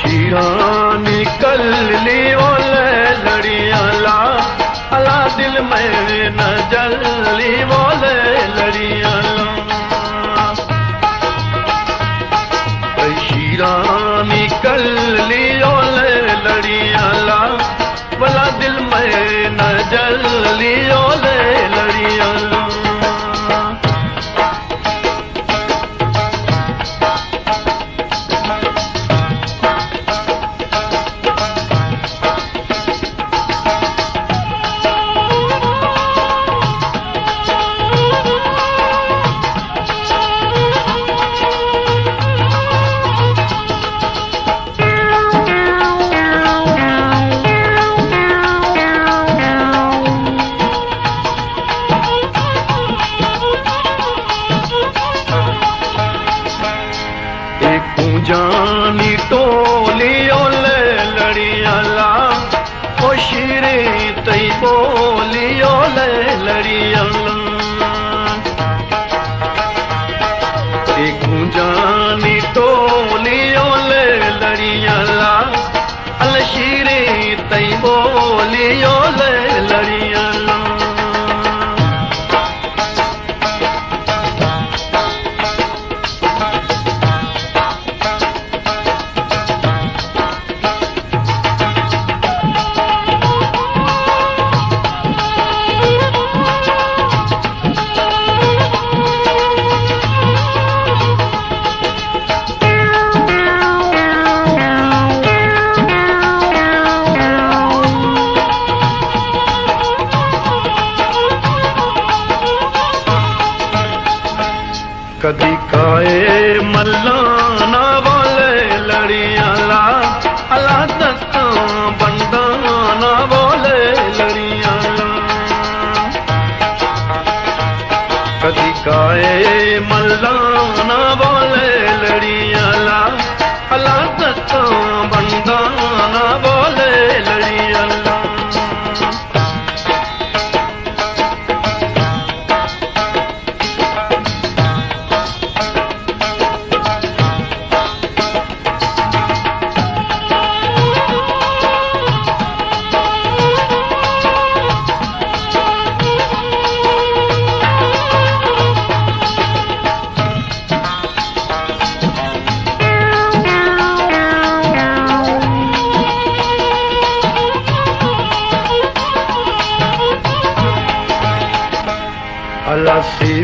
शीरा निकल ली बोले लड़िया ला अला दिल में न जली बोले लड़िया ला। शीरा निकल ली बोले लड़िया ला भला दिल में न जली बोले लड़िया ला। जानी टोली ओले लड़िया ला ओ शीरे तई बोली ओले लड़िया ला। एक जानी टोली ओले लड़िया ला अल शीरे तई बोली ओले लड़िया ला। कदी काए मल्लाना बोले लड़िया ला अला दत्ता बंदाना बोले लड़िया ला। कदी काए मल्लाना बोले लड़िया ला अला दत्ता बंदाना बोले लड़िया ला। अला सी